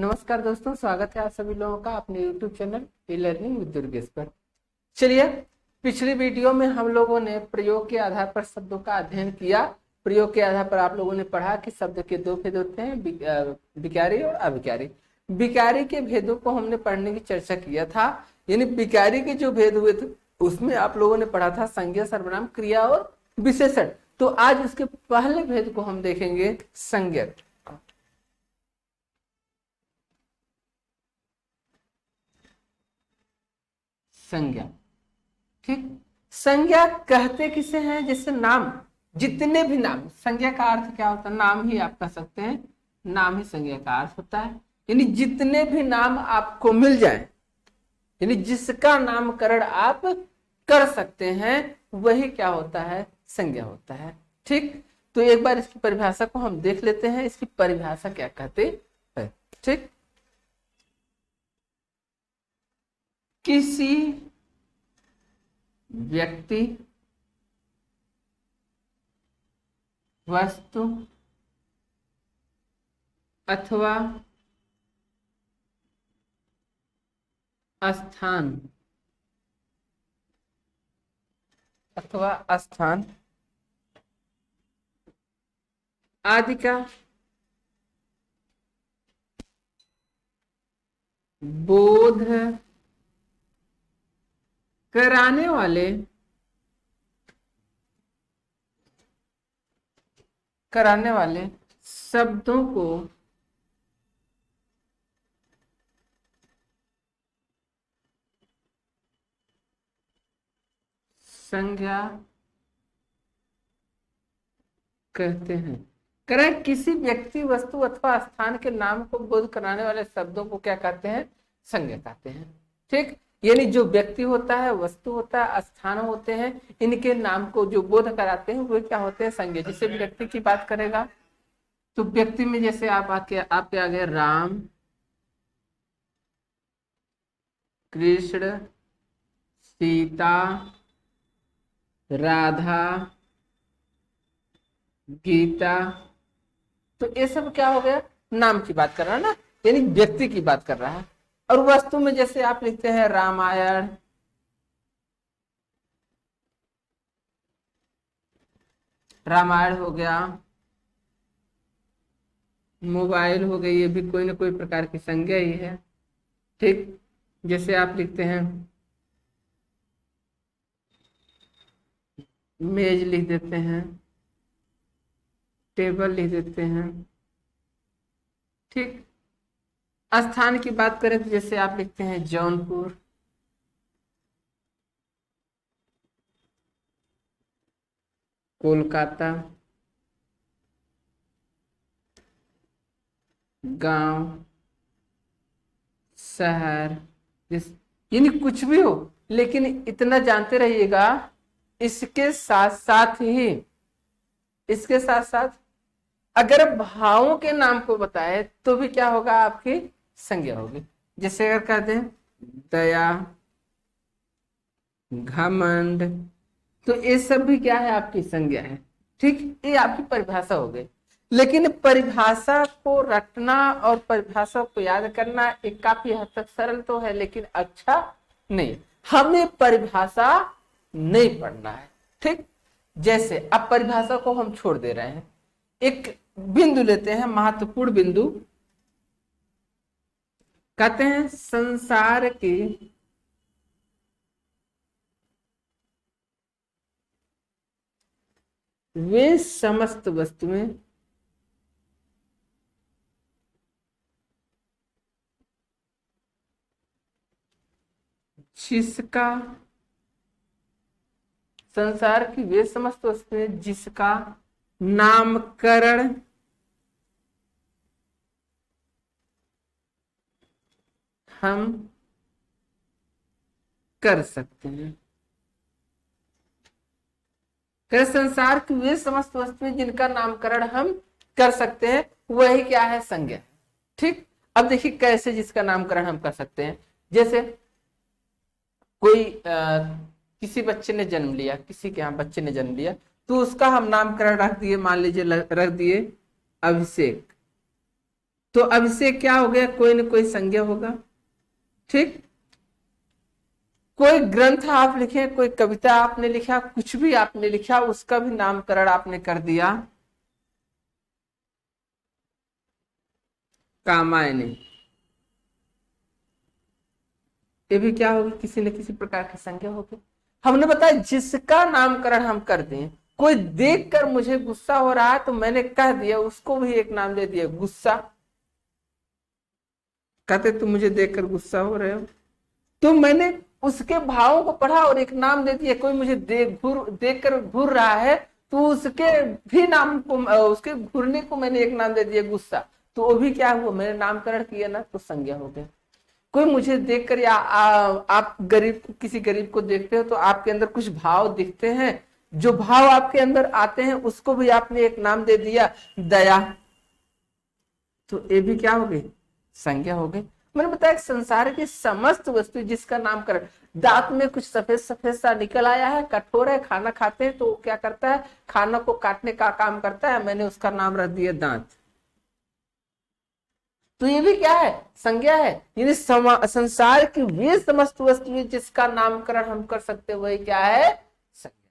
नमस्कार दोस्तों, स्वागत है आप सभी लोगों का अपने YouTube channel e learning with Durgesh पर। चलिए, पिछली वीडियो में हम लोगों ने प्रयोग के आधार पर शब्दों का अध्ययन किया। प्रयोग के आधार पर आप लोगों ने पढ़ा कि शब्द के दो भेद होते हैं, विकारी और अविकारी। विकारी के भेदों को हमने पढ़ने की चर्चा किया था। यानी विकारी के जो भेद हुए थे उसमें आप लोगों ने पढ़ा था संज्ञा, सर्वनाम, क्रिया और विशेषण। तो आज उसके पहले भेद को हम देखेंगे, संज्ञक। संज्ञा, ठीक। संज्ञा कहते किसे हैं? जैसे नाम, जितने भी नाम, संज्ञा का अर्थ क्या होता है? नाम ही आप कह सकते हैं, नाम ही संज्ञा का अर्थ होता है। यानी जितने भी नाम आपको मिल जाए, यानी जिसका नामकरण आप कर सकते हैं, वही क्या होता है? संज्ञा होता है, ठीक। तो एक बार इसकी परिभाषा को हम देख लेते हैं, इसकी परिभाषा क्या कहते हैं, ठीक। किसी व्यक्ति, वस्तु अथवा स्थान आदि का बोध कराने वाले शब्दों को संज्ञा कहते हैं। करें, किसी व्यक्ति, वस्तु अथवा स्थान के नाम को बोध कराने वाले शब्दों को क्या कहते हैं? संज्ञा कहते हैं, ठीक। यानी जो व्यक्ति होता है, वस्तु होता है, स्थान होते हैं, इनके नाम को जो बोध कराते हैं वो क्या होते हैं? संज्ञा। जैसे व्यक्ति की बात करेगा तो व्यक्ति में जैसे आपके आगे राम, कृष्ण, सीता, राधा, गीता, तो ये सब क्या हो गया? नाम की बात कर रहा है ना, यानी व्यक्ति की बात कर रहा है। और वस्तु में जैसे आप लिखते हैं रामायण, हो गया, मोबाइल हो गई, ये भी कोई ना कोई प्रकार की संज्ञा ही है, ठीक। जैसे आप लिखते हैं मेज, लिख देते हैं टेबल, लिख देते हैं, ठीक। स्थान की बात करें तो जैसे आप लिखते हैं जौनपुर, कोलकाता, गांव, शहर, यानी कुछ भी हो, लेकिन इतना जानते रहिएगा, इसके साथ साथ अगर भावों के नाम को बताए तो भी क्या होगा? आपकी संज्ञा होगी। जैसे अगर कह दें दया, घमंड, तो ये सब भी क्या है? आपकी संज्ञा है, ठीक। ये आपकी परिभाषा हो गई। लेकिन परिभाषा को रटना और परिभाषा को याद करना एक काफी हद तक सरल तो है, लेकिन अच्छा नहीं। हमें परिभाषा नहीं पढ़ना है, ठीक। जैसे अब परिभाषा को हम छोड़ दे रहे हैं, एक बिंदु लेते हैं, महत्वपूर्ण बिंदु। कहते हैं संसार की वे समस्त वस्तुएं जिसका, संसार की वे समस्त वस्तुएं जिसका नामकरण हम कर सकते हैं। संसार की वे समस्त वस्तुएं जिनका नामकरण हम कर सकते हैं, वही क्या है? संज्ञा, ठीक। अब देखिए कैसे जिसका नामकरण हम कर सकते हैं। जैसे कोई किसी बच्चे ने जन्म लिया, किसी के यहाँ बच्चे ने जन्म लिया, तो उसका हम नामकरण रख दिए, मान लीजिए रख दिए अभिषेक, तो अब इससे क्या हो गया, कोई न कोई संज्ञा होगा। ठीक, कोई ग्रंथ आप लिखे, कोई कविता आपने लिखा, कुछ भी आपने लिखा, उसका भी नामकरण आपने कर दिया। कामायनी, ये भी क्या होगी, किसी न किसी प्रकार की संज्ञा होगी। हमने बताया जिसका नामकरण हम कर दें, कोई देखकर मुझे गुस्सा हो रहा है तो मैंने कह दिया, उसको भी एक नाम दे दिया, गुस्सा। कहते तुम मुझे देखकर गुस्सा हो रहे हो, तो मैंने उसके भावों को पढ़ा और एक नाम दे दिया। कोई मुझे देख कर घूर रहा है तो उसके भी नाम को, उसके घूरने को मैंने एक नाम दे दिया, गुस्सा। तो वो भी क्या हुआ, मैंने नामकरण किया ना, तो संज्ञा हो गई। कोई मुझे देखकर, या आप गरीब को, किसी गरीब को देखते हो तो आपके अंदर कुछ भाव दिखते हैं, जो भाव आपके अंदर आते हैं उसको भी आपने एक नाम दे दिया, दया। तो ये भी क्या हो गई, संज्ञा हो गई। मैंने बताया संसार की समस्त वस्तु जिसका नामकरण, दांत में कुछ सफेद सफेद सा निकल आया है, कठोर है, खाना खाते हैं तो क्या करता है, खाना को काटने का काम करता है, मैंने उसका नाम रख दिया दांत। तो ये भी क्या है, संज्ञा है। यानी संसार की वे समस्त वस्तुएं जिसका नामकरण हम कर सकते वही क्या है, संज्ञा।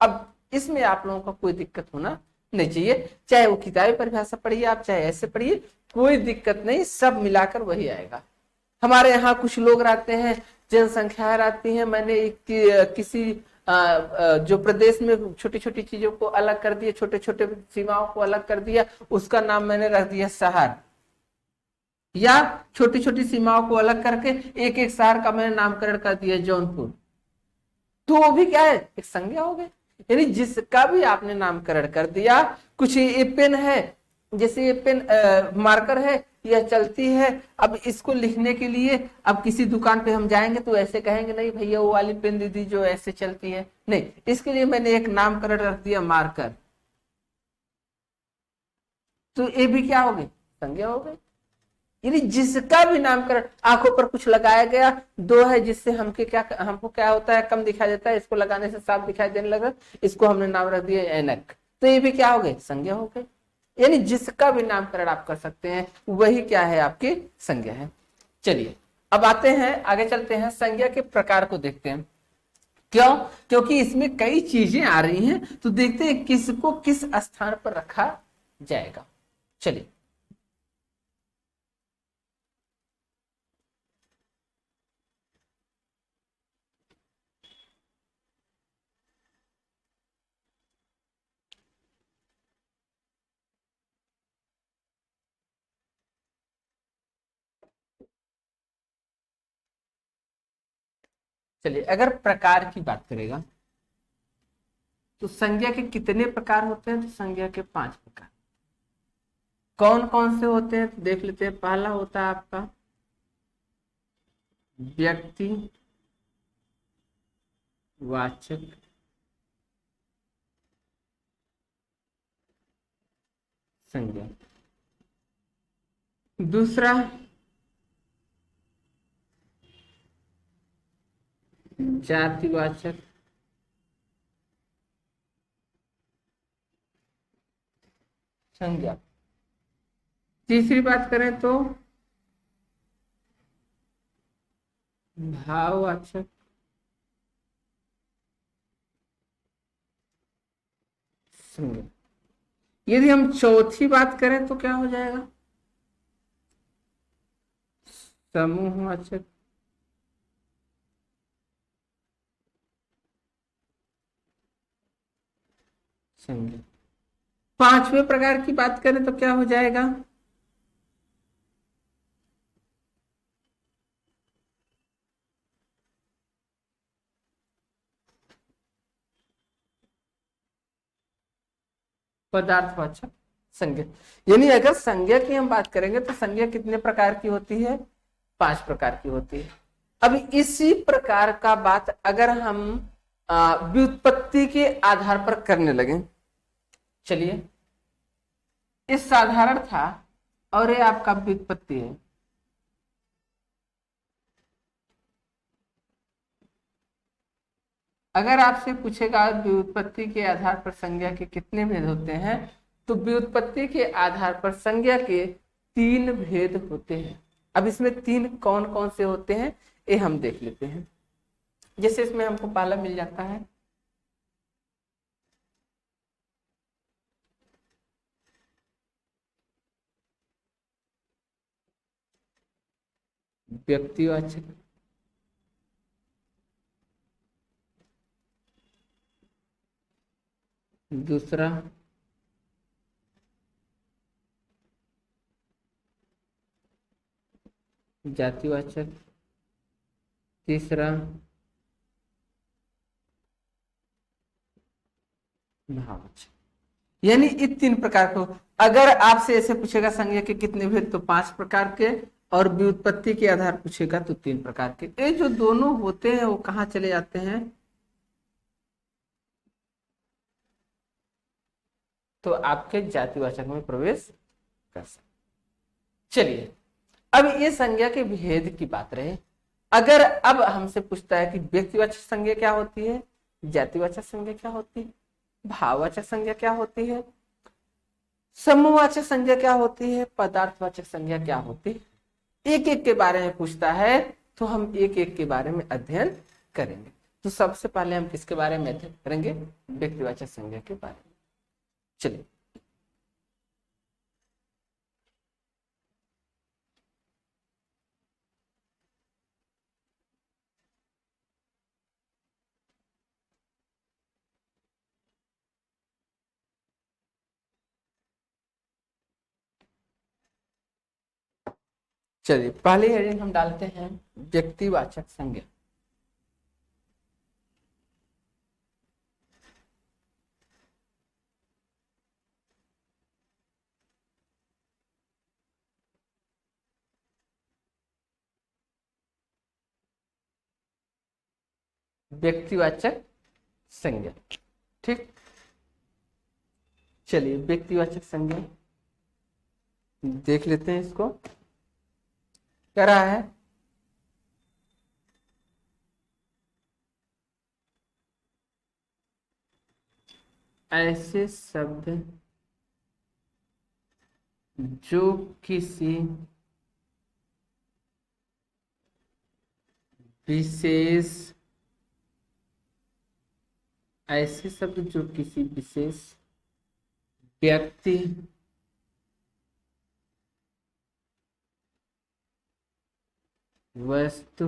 अब इसमें आप लोगों का कोई दिक्कत होना नहीं चाहिए, चाहे वो किताबी परिभाषा पढ़िए आप, चाहे ऐसे पढ़िए, कोई दिक्कत नहीं, सब मिलाकर वही आएगा। हमारे यहाँ कुछ लोग रहते हैं, जनसंख्या रहती है, मैंने किसी जो प्रदेश में छोटी छोटी चीजों को अलग कर दिया, छोटे छोटे सीमाओं को अलग कर दिया, उसका नाम मैंने रख दिया शहर, या छोटी छोटी सीमाओं को अलग करके एक एक शहर का मैंने नामकरण कर दिया जौनपुर। तो वो भी क्या है, एक संज्ञा हो गई। यानी जिसका भी आपने नामकरण कर दिया, कुछ ये पेन है, जैसे ये पेन मार्कर है, यह चलती है, अब इसको लिखने के लिए अब किसी दुकान पे हम जाएंगे तो ऐसे कहेंगे नहीं भैया वो वाली पेन दीदी जो ऐसे चलती है, नहीं, इसके लिए मैंने एक नामकरण रख दिया मार्कर। तो ये भी क्या हो गई, संज्ञा हो गई। यानी जिसका भी नामकरण, आंखों पर कुछ लगाया गया, दो है जिससे हमको क्या होता है, कम दिखाई देता है, इसको लगाने से साफ दिखाई देने लगा, इसको हमने नाम रख दिया ऐनक। तो ये भी क्या हो गए, संज्ञा हो गई। यानी जिसका भी नामकरण आप कर सकते हैं वही क्या है, आपकी संज्ञा है। चलिए अब आते हैं, आगे चलते हैं, संज्ञा के प्रकार को देखते हैं। क्यों, क्योंकि इसमें कई चीजें आ रही हैं, तो देखते हैं किसको किस स्थान पर रखा जाएगा। चलिए चलिए अगर प्रकार की बात करेगा तो संज्ञा के कितने प्रकार होते हैं, तो संज्ञा के 5 प्रकार। कौन कौन से होते हैं तो देख लेते हैं। पहला होता है आपका व्यक्ति वाचक संज्ञा, दूसरा जातिवाचक संज्ञा, तीसरी बात करें तो भाववाचक संज्ञा। यदि हम चौथी बात करें तो क्या हो जाएगा, समूहवाचक संज्ञा। पांचवें प्रकार की बात करें तो क्या हो जाएगा, पदार्थवाचक संज्ञा। यानी अगर संज्ञा की हम बात करेंगे तो संज्ञा कितने प्रकार की होती है, 5 प्रकार की होती है। अब इसी प्रकार का बात अगर हम व्युत्पत्ति के आधार पर करने लगे, चलिए इस साधारण था और ये आपका व्युत्पत्ति है। अगर आपसे पूछेगा व्युत्पत्ति के आधार पर संज्ञा के कितने भेद होते हैं, तो व्युत्पत्ति के आधार पर संज्ञा के तीन भेद होते हैं। अब इसमें तीन कौन कौन से होते हैं ये हम देख लेते हैं। जैसे इसमें हमको पहला मिल जाता है व्यक्तिवाचक, दूसरा जातिवाचक, तीसरा भाववाचक। यानी इन तीन प्रकार को अगर आपसे ऐसे पूछेगा संज्ञा के कितने भेद तो 5 प्रकार के, और व्युत्पत्ति के आधार पूछेगा तो 3 प्रकार के। ये जो दोनों होते हैं वो कहाँ चले जाते हैं तो आपके जातिवाचक में प्रवेश कर सकते। चलिए अब ये संज्ञा के भेद की बात रहे। अगर अब हमसे पूछता है कि व्यक्तिवाचक संज्ञा क्या होती है, जातिवाचक संज्ञा क्या होती है, भाववाचक संज्ञा क्या होती है, समूहवाचक संज्ञा क्या होती है, पदार्थवाचक संज्ञा क्या होती है, एक एक के बारे में पूछता है तो हम एक एक के बारे में अध्ययन करेंगे। तो सबसे पहले हम किसके बारे में अध्ययन करेंगे, व्यक्तिवाचक संज्ञा के बारे में। चलिए चलिए पहले हेडिंग हम डालते हैं व्यक्तिवाचक संज्ञा। व्यक्तिवाचक संज्ञा, ठीक। चलिए व्यक्तिवाचक संज्ञा देख लेते हैं। इसको क्या रहा है, ऐसे शब्द जो किसी विशेष, ऐसे शब्द जो किसी विशेष व्यक्ति, वस्तु,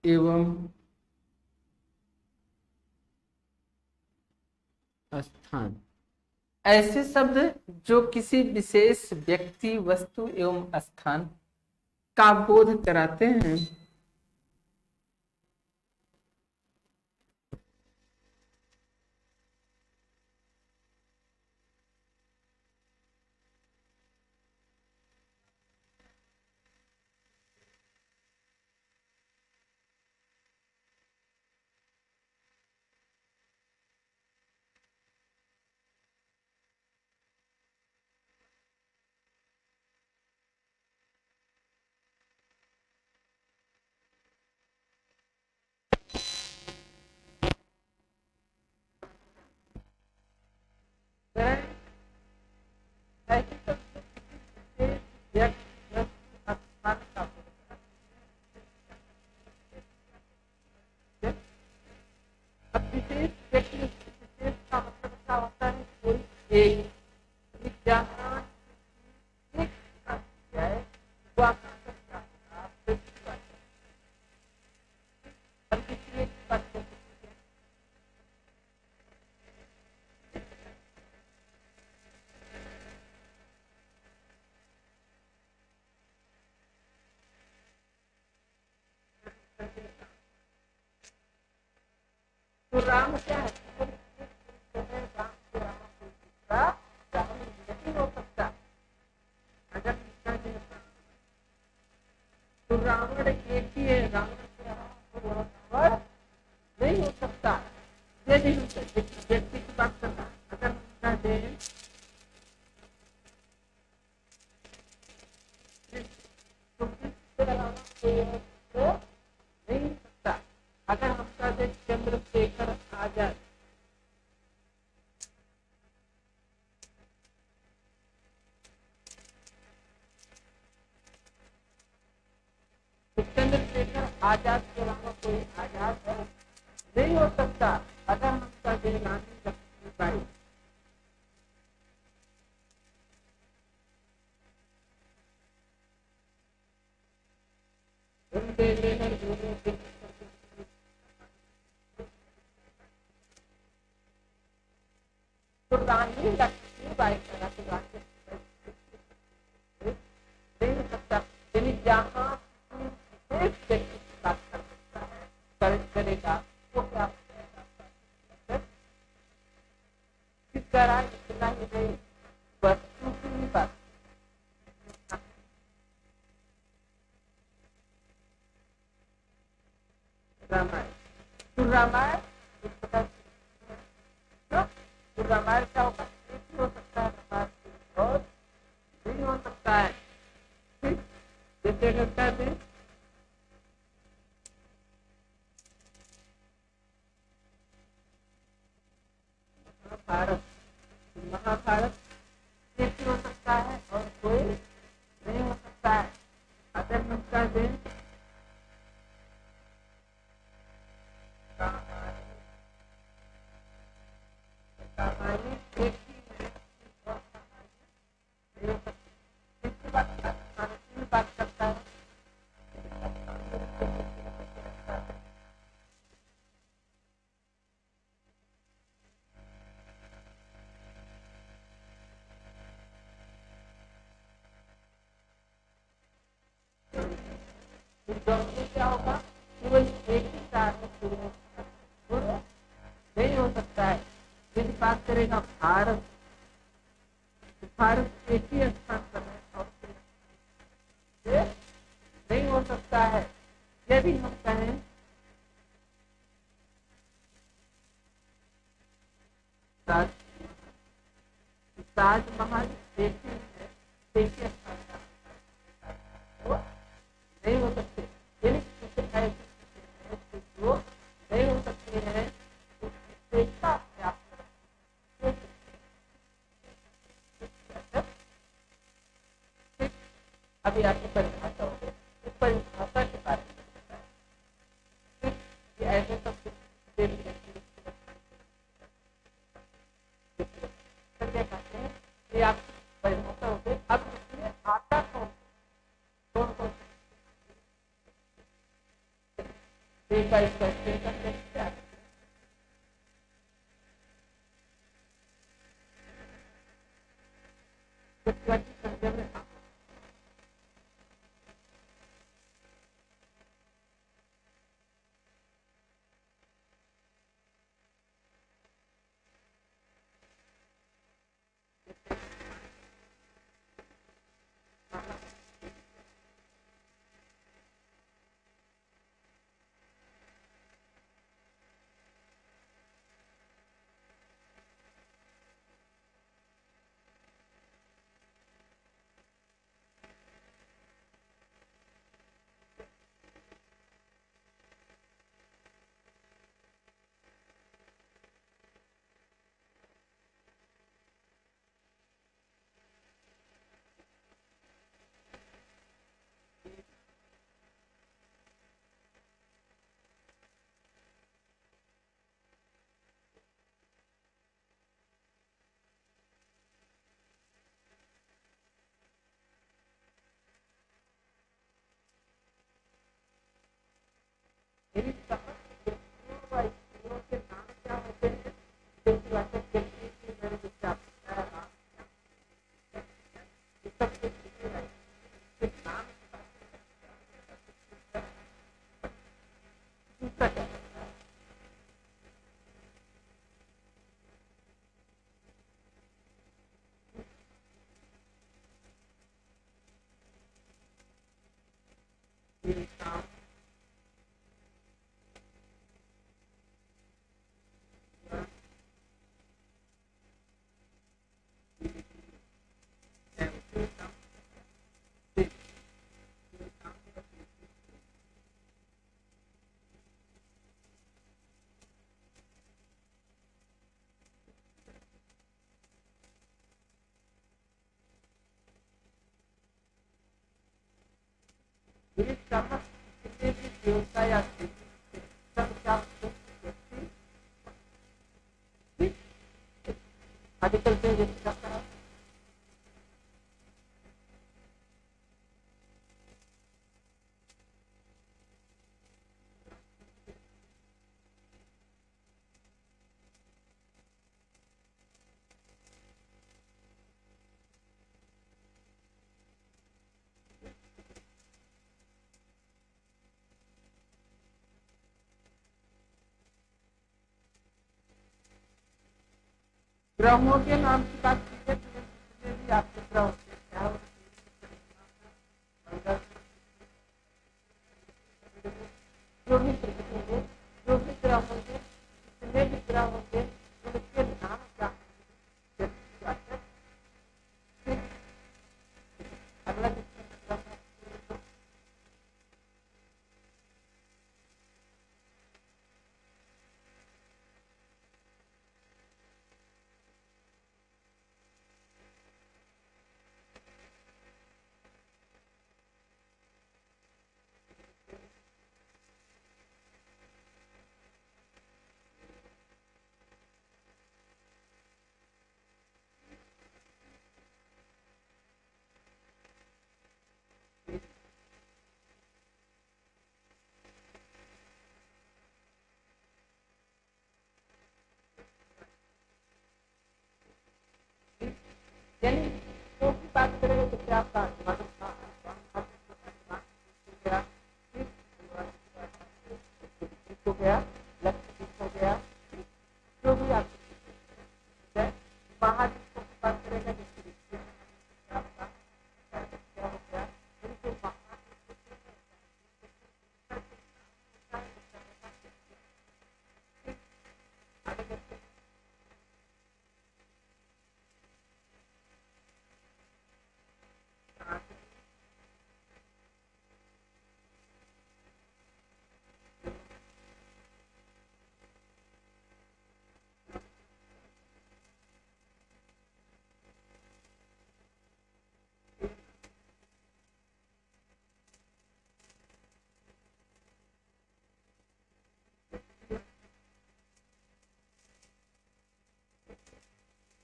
एवं स्थान, ऐसे शब्द जो किसी विशेष व्यक्ति, वस्तु एवं स्थान का बोध कराते हैं तो राम क्या है, नहीं हो सकता। अगर तो रावण एक ही है, रावण नहीं हो सकता, ये नहीं हो सकता। व्यक्ति की बात करना, अगर नहीं सकता। अगर हम कहते चंद्रशेखर आजाद, आजाद के अलावा कोई आजाद नहीं हो सकता अगर हम कर रानी लक्ष्मीबाई। तो रानी लक्ष्मीबाई का नहीं हो सकता, यानी जहाँ एक व्यक्ति की बात कर सकता है करेगा वो क्या किस तरह, इतना ही नहीं वस्तु की बात। रामायण, तो रामायण तो रामायण क्या होगा, एक हो सकता है रामायण और नहीं हो सकता है। ठीक, जैसे लगता है महाभारत, महाभारत एक हो सकता है और कोई नहीं हो सकता है। अगर नमस्कार दें बात करता है क्या होगा, केवल एक ही तार में शुरू नहीं हो सकता है। यदि बात करेगा भारत, भारत एक ही स्थान पर है और नहीं हो सकता है। यदि हम कहें ताजमहल एक ही है, एक ही स्थान पर नहीं हो सकते, यानी जो नहीं हो सकते हैं अभी आपकी परिभाषा हो गई, इस परिभाषा के बारे में ऐसे सब कहते हैं कि आपकी परिभाषा हो गई। अब इसमें आता कौन कौन कौन का इसका संजय में मेरी समझ के नाम क्या होते हैं, मैंने जिससे आपको नाम मेरी समझ किसी भी व्यवसाय या खेती सब क्या व्यक्ति आजकल से व्यक्ति करता है। ग्रहों के नाम की बात कीजिए तो जितने भी आपके ग्रह होते हैं क्या मंगल जो भी प्रकृति होंगे जो भी ग्रह होंगे जितने भी ग्रह होंगे उनके नाम क्या अगला यानी जो भी बात करेंगे जैसे आपका हो गया लक्ष्य हो गया जो भी आप महाद्वीपों की बात करेंगे जैसे आपका क्या हो गया उनके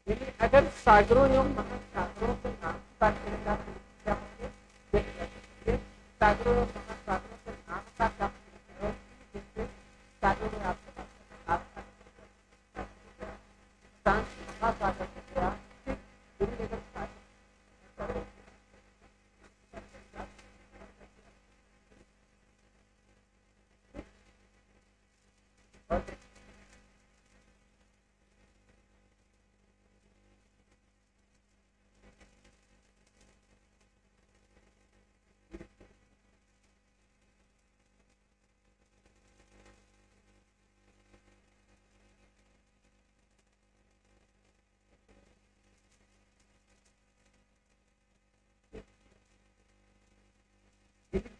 यानी अगर सागरों एवं महासागरों के नाम की बात करें तो क्या होंगे सागरों एवं महासागरों के नाम का क्या है जैसे सागरों में आपके पास महासागर हो गया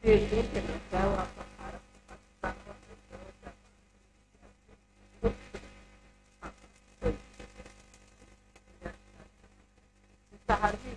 चाहे वो आपका सहारवी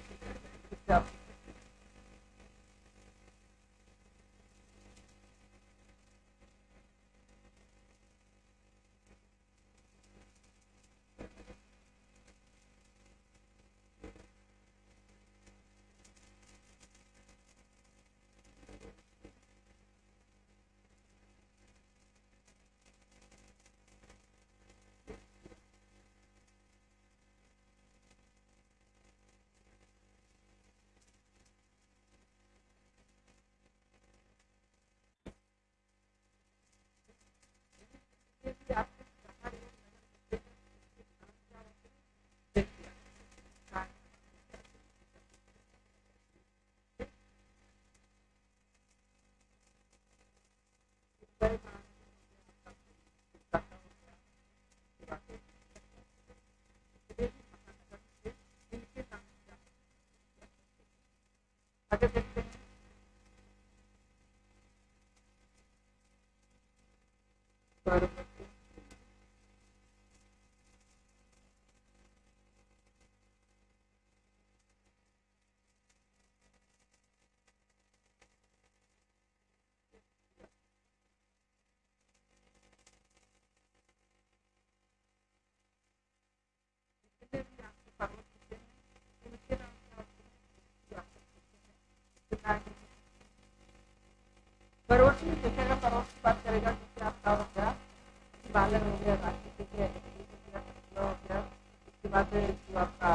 उसके बाद जो आपका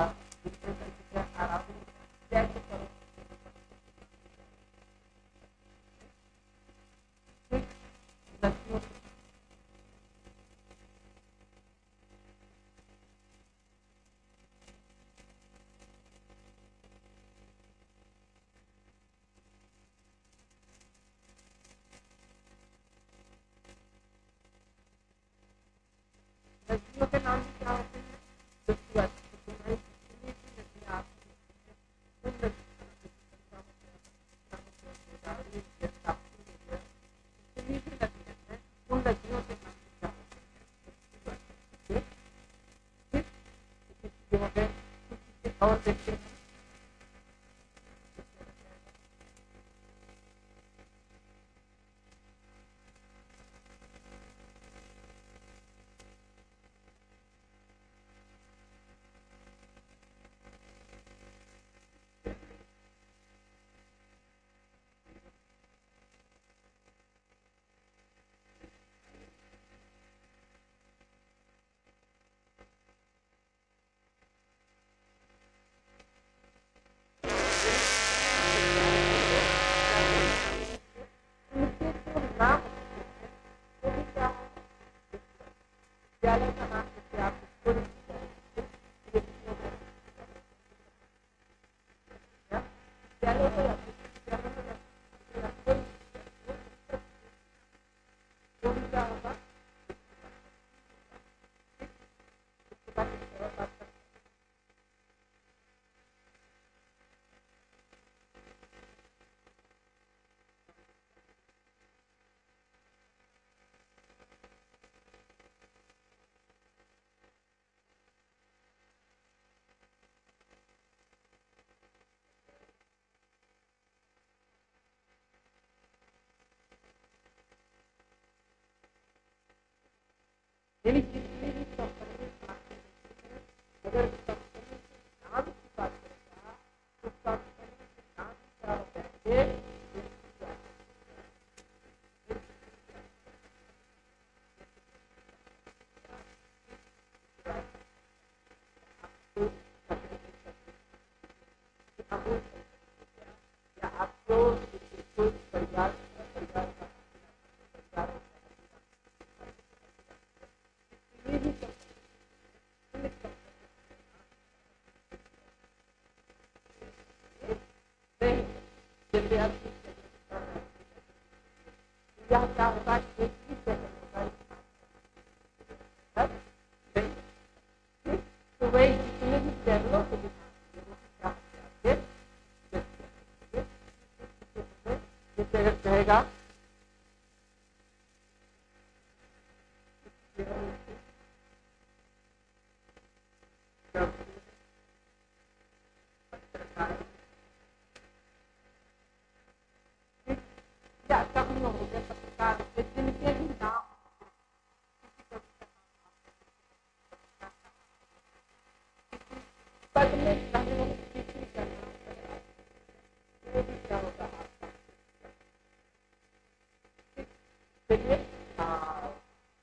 नदियों के नाम क्या होते हैं? जो कि जितनी भी नदियां आती हैं, उन जितनी भी नदियां हैं, उन नदियों के नाम क्या होते हैं? जो हो गए और देखते हैं। उनके जो नाम वो भी क्या है? विद्यालय का नाम जैसे आप स्कूल विद्यालय हो या विद्यालय हो या वो भी क्या होगा? यानी जितनी भी कंपनी अगर कंपनी के नाम की बात करेगा तो कंपनी के नाम क्या हो जाएंगे? या आपको कोई परिवार परिवार का परिवार ये भी नहीं जैसे आप यह क्या होगा? एक ही जगह होगा नहीं, तो वही जितने भी चैनलों के जैसे कहेगा क्या कभी हो गया पत्रकार जिनके भी नाम पद में किसी का नाम वो भी क्या होगा? चलिए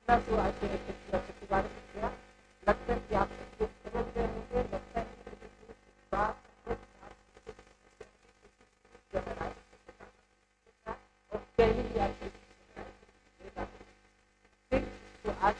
मैं तो आज प्रतिवाद किया लगता है कि आप समझ गए होंगे। लगता है कि बात और पहली भी आपकी तो आज